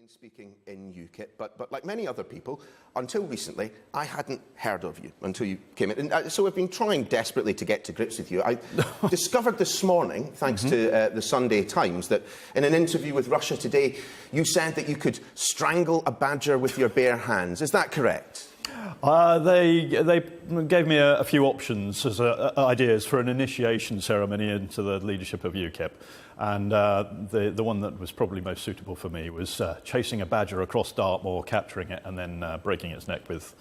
Speaking in UKIP, but like many other people, until recently, I hadn't heard of you until you came in. And so I've been trying desperately to get to grips with you. I discovered this morning, thanks to the Sunday Times, that in an interview with Russia Today, you said that you could strangle a badger with your bare hands. Is that correct? They gave me a few options as ideas for an initiation ceremony into the leadership of UKIP. And the one that was probably most suitable for me was chasing a badger across Dartmoor, capturing it, and then breaking its neck with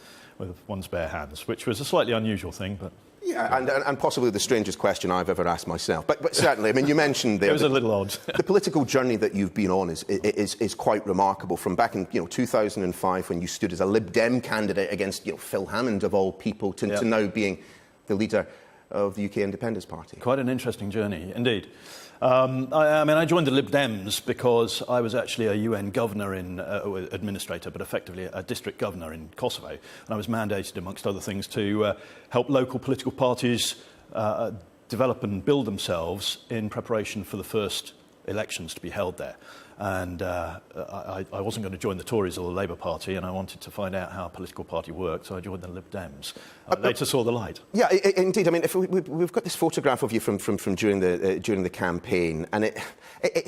one's bare hands, which was a slightly unusual thing, but... Yeah, and possibly the strangest question I've ever asked myself. But certainly, I mean, you mentioned there... It was a little odd. The political journey that you've been on is quite remarkable. From back in 2005, when you stood as a Lib Dem candidate against Phil Hammond, of all people, to now being the leader of the UK Independence Party. Quite an interesting journey, indeed. I joined the Lib Dems because I was actually a UN governor administrator, but effectively a district governor in Kosovo. And I was mandated, amongst other things, to help local political parties develop and build themselves in preparation for the first elections to be held there. And I wasn't going to join the Tories or the Labour Party, and I wanted to find out how a political party worked, so I joined the Lib Dems. Later saw the light. Yeah, indeed. I mean, we've got this photograph of you from during the campaign, and it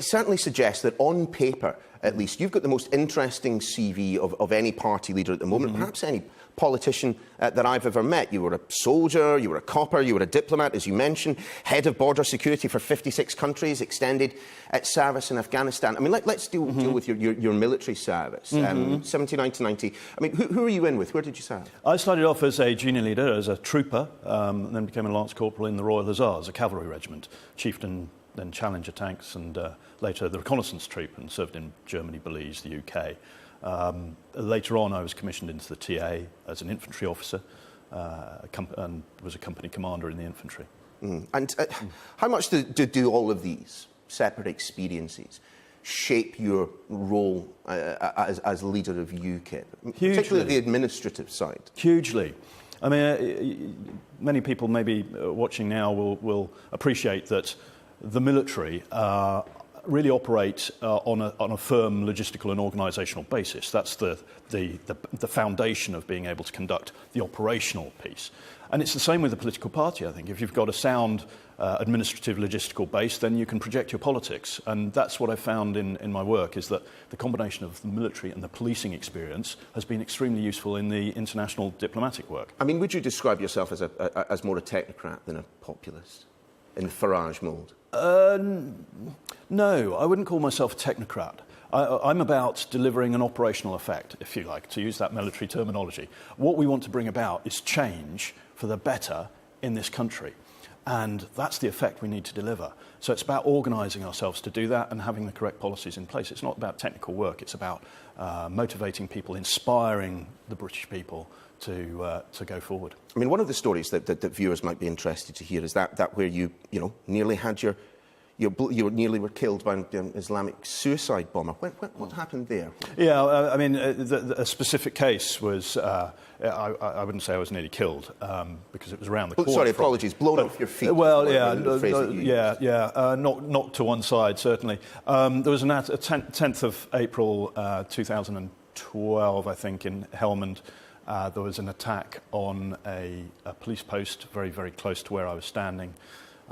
certainly suggests that on paper, at least, you've got the most interesting CV of any party leader at the moment, perhaps any politician that I've ever met. You were a soldier, you were a copper, you were a diplomat, as you mentioned, head of border security for 56 countries, extended service in Afghanistan. I mean, let's deal with your military service, 79 to 90. I mean, who were you in with? Where did you serve? I started off as a junior leader, as a trooper, and then became a lance corporal in the Royal Hussars, a cavalry regiment, chieftain, then Challenger tanks, and later the reconnaissance troop, and served in Germany, Belize, the UK. Later on, I was commissioned into the TA as an infantry officer and was a company commander in the infantry. And how much do all of these separate experiences shape your role as leader of UKIP, particularly the administrative side? Hugely. I mean, many people maybe watching now will appreciate that the military really operate on a firm logistical and organisational basis. That's the foundation of being able to conduct the operational piece. And it's the same with the political party, I think. If you've got a sound administrative logistical base, then you can project your politics. And that's what I found in my work, is that the combination of the military and the policing experience has been extremely useful in the international diplomatic work. I mean, would you describe yourself as more a technocrat than a populist, in the Farage mould? No, I wouldn't call myself a technocrat. I'm about delivering an operational effect, if you like, to use that military terminology. What we want to bring about is change for the better in this country. And that's the effect we need to deliver. So it's about organising ourselves to do that and having the correct policies in place. It's not about technical work. It's about motivating people, inspiring the British people to go forward. I mean, one of the stories that viewers might be interested to hear is that where you nearly had you nearly were killed by an Islamic suicide bomber. What happened there? Yeah, I mean, a specific case was, I wouldn't say I was nearly killed, because it was around the corner. Sorry, apologies, blown off your feet. Well, yeah, knocked to one side, certainly. There was a 10th of April 2012, I think, in Helmand. There was an attack on a police post very, very close to where I was standing.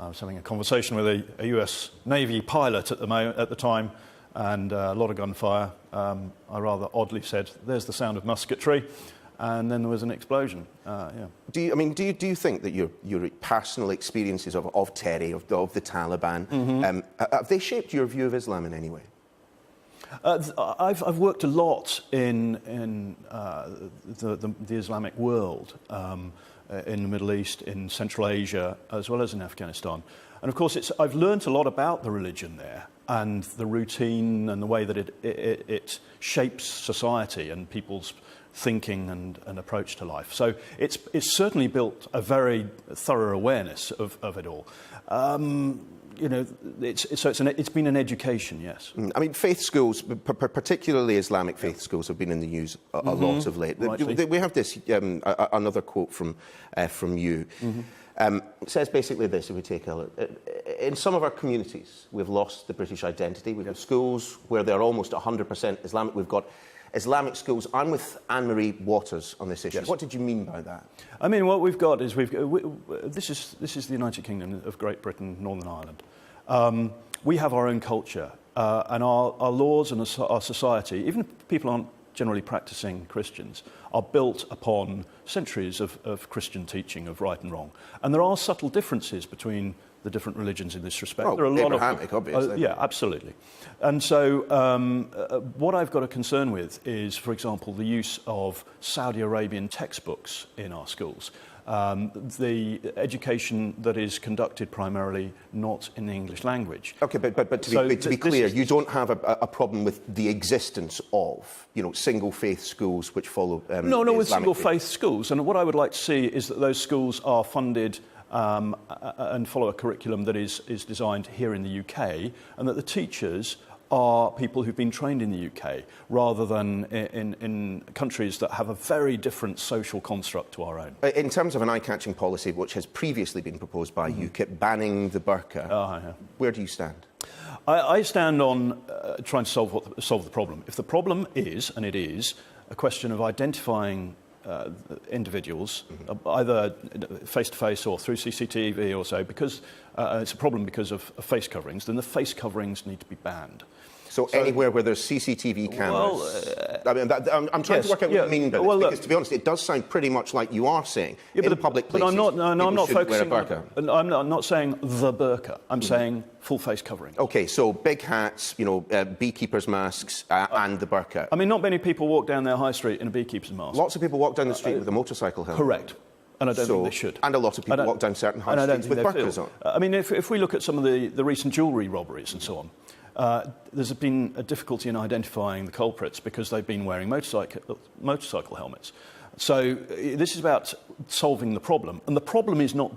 I was having a conversation with a US Navy pilot at the time, and a lot of gunfire. I rather oddly said, "There's the sound of musketry," and then there was an explosion. Do you think that your personal experiences of Terry, of the Taliban, have they shaped your view of Islam in any way? I've worked a lot in the Islamic world, in the Middle East, in Central Asia, as well as in Afghanistan. And of course, I've learnt a lot about the religion there and the routine and the way that it shapes society and people's thinking and approach to life. So it's certainly built a very thorough awareness of it all. it's been an education, yes. I mean, faith schools, particularly Islamic faith schools, have been in the news a lot of late. We have this, another quote from you. It says basically this, if we take a look. In some of our communities, we've lost the British identity. We've got schools where they're almost 100% Islamic. We've got Islamic schools. I'm with Anne-Marie Waters on this issue. Yes. What did you mean by that? I mean, what we've got is this is the United Kingdom of Great Britain, Northern Ireland. We have our own culture, and our laws and our society, even if people aren't generally practicing Christians, are built upon centuries of Christian teaching of right and wrong. And there are subtle differences between the different religions in this respect. Oh, there are a Abrahamic, obviously. Yeah, absolutely. And so what I've got a concern with is, for example, the use of Saudi Arabian textbooks in our schools. The education that is conducted primarily not in the English language. Okay, but to be clear, you don't have a problem with the existence of, single faith schools which follow No, with single faith schools. And what I would like to see is that those schools are funded and follow a curriculum that is designed here in the UK, and that the teachers are people who've been trained in the UK, rather than in countries that have a very different social construct to our own. In terms of an eye-catching policy which has previously been proposed by UKIP, banning the burqa, where do you stand? I stand on trying to solve the problem. If the problem is, and it is, a question of identifying individuals, either face-to-face or through CCTV or so, because it's a problem because of face coverings, then the face coverings need to be banned. So anywhere where there's CCTV cameras... I'm trying to work out what you mean by this, because, to be honest, it does sound pretty much like you are saying, in public places, but I'm not focusing wear a burqa. I'm not saying the burqa. I'm saying full face covering. OK, so big hats, beekeepers' masks and the burqa. I mean, not many people walk down their high street in a beekeeper's mask. Lots of people walk down the street with a motorcycle helmet. Correct. And I don't think they should. And a lot of people walk down certain high streets with burqas on. I mean, if we look at some of the recent jewellery robberies and so on, there's been a difficulty in identifying the culprits because they've been wearing motorcycle helmets. So this is about solving the problem. And the problem is not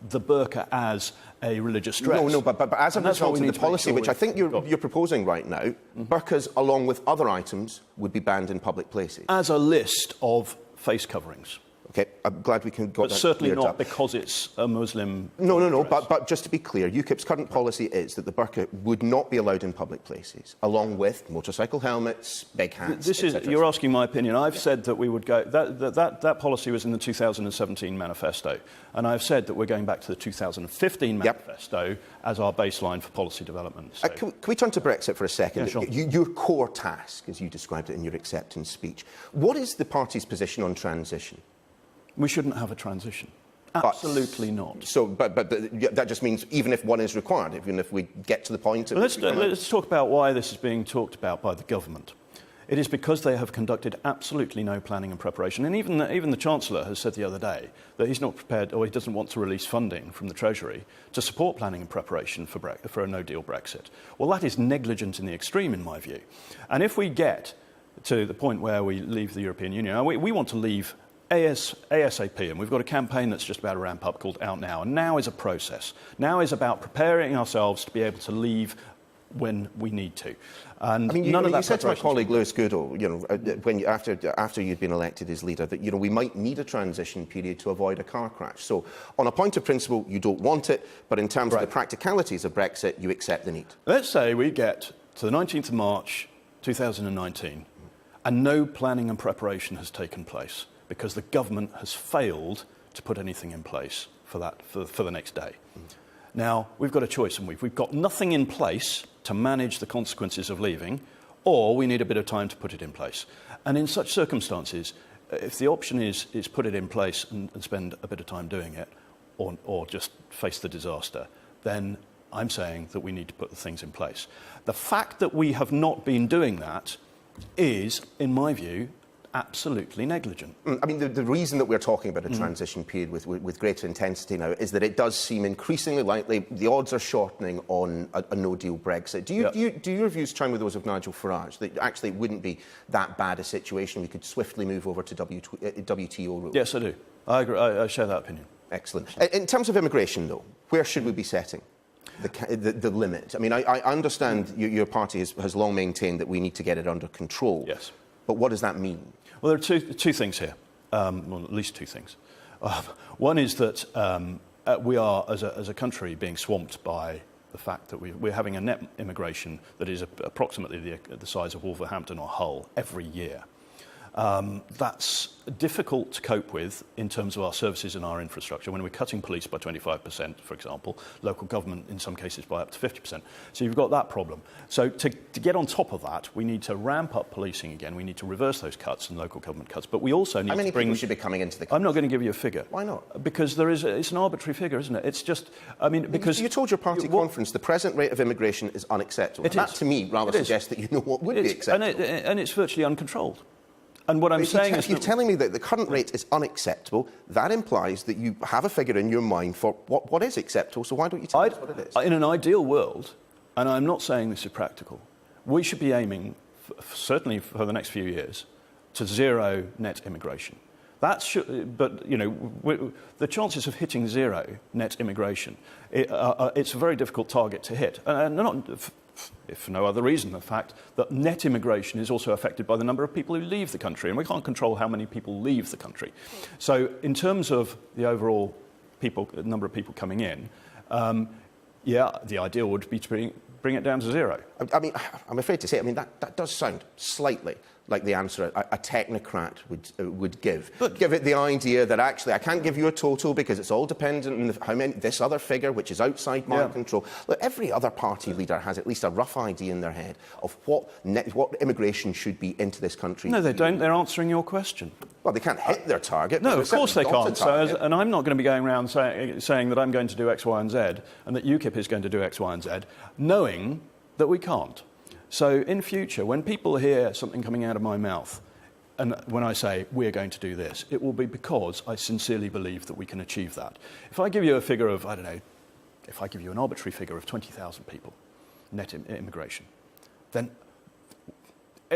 the burqa as a religious dress. No, but as a result of the policy, which I think you're proposing right now, burqas, along with other items, would be banned in public places. As a list of face coverings. OK, I'm glad we can got that certainly not because it's a Muslim No, but just to be clear, UKIP's current policy is that the burqa would not be allowed in public places, along with motorcycle helmets, big hats, You're asking my opinion. I've said that we would go... That policy was in the 2017 manifesto, and I've said that we're going back to the 2015 manifesto as our baseline for policy development. So. Can we turn to Brexit for a second? Yeah, sure. Your core task, as you described it in your acceptance speech. What is the party's position on transition? We shouldn't have a transition. Absolutely not. So, but that just means even if one is required, even if we get to the point... Let's talk about why this is being talked about by the government. It is because they have conducted absolutely no planning and preparation. And even the Chancellor has said the other day that he's not prepared, or he doesn't want to release funding from the Treasury to support planning and preparation for a no-deal Brexit. Well, that is negligent in the extreme, in my view. And if we get to the point where we leave the European Union, we want to leave ASAP, and we've got a campaign that's just about to ramp up called Out Now, and now is a process. Now is about preparing ourselves to be able to leave when we need to. And I mean, you said to my colleague Lewis Goodall, after you'd been elected as leader, that we might need a transition period to avoid a car crash. So, on a point of principle, you don't want it, but in terms of the practicalities of Brexit, you accept the need. Let's say we get to the 19th of March 2019, and no planning and preparation has taken place, because the government has failed to put anything in place for the next day. Now, we've got a choice, and we've got nothing in place to manage the consequences of leaving, or we need a bit of time to put it in place. And in such circumstances, if the option is put it in place and spend a bit of time doing it, or just face the disaster, then I'm saying that we need to put the things in place. The fact that we have not been doing that is, in my view, absolutely negligent. I mean, the reason that we're talking about a transition period with greater intensity now is that it does seem increasingly likely the odds are shortening on a no-deal Brexit. Do your views chime with those of Nigel Farage, that actually it wouldn't be that bad a situation? We could swiftly move over to WTO rules? Yes, I do. I agree. I share that opinion. Excellent. In terms of immigration, though, where should we be setting? the limit? I mean, I understand your party has long maintained that we need to get it under control. Yes. But what does that mean? Well, there are two things here. Well, at least two things. One is that we are, as a country, being swamped by the fact that we're having a net immigration that is approximately the size of Wolverhampton or Hull every year. That's difficult to cope with in terms of our services and our infrastructure. When we're cutting police by 25%, for example, local government in some cases by up to 50%. So you've got that problem. So to get on top of that, we need to ramp up policing again. We need to reverse those cuts and local government cuts. But we also need to bring... How many people should be coming into the country? I'm not going to give you a figure. Why not? Because it's an arbitrary figure, isn't it? It's just, I mean, because... You told your party conference the present rate of immigration is unacceptable. That, to me, rather suggests that you know what would be acceptable. And it's virtually uncontrolled. And what I'm saying is... If you're telling me that the current rate is unacceptable, that implies that you have a figure in your mind for what is acceptable, so why don't you tell us what it is? In an ideal world, and I'm not saying this is practical, we should be aiming, certainly for the next few years, to zero net immigration. But, you know, the chances of hitting zero net immigration, it's a very difficult target to hit. And not... if for no other reason, the fact that net immigration is also affected by the number of people who leave the country, and we can't control how many people leave the country. So in terms of the overall number of people coming in, the ideal would be to bring it down to zero. I mean, I'm afraid to say, I mean, that does sound slightly like the answer a technocrat would give. But give it the idea that actually I can't give you a total because it's all dependent on how many, this other figure, which is outside my control. Look, every other party leader has at least a rough idea in their head of what immigation should be into this country. No, they don't. They're answering your question. Well, they can't hit their target. No, of course they can't. And I'm not going to be going around saying that I'm going to do X, Y and Z and that UKIP is going to do X, Y and Z, knowing that we can't. So in future, when people hear something coming out of my mouth, and when I say we're going to do this, it will be because I sincerely believe that we can achieve that. If I give you a figure of, I don't know, if I give you an arbitrary figure of 20,000 people, net immigration, then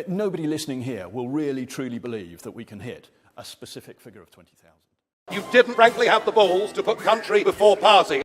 nobody listening here will really truly believe that we can hit a specific figure of 20,000. You didn't frankly have the balls to put country before party.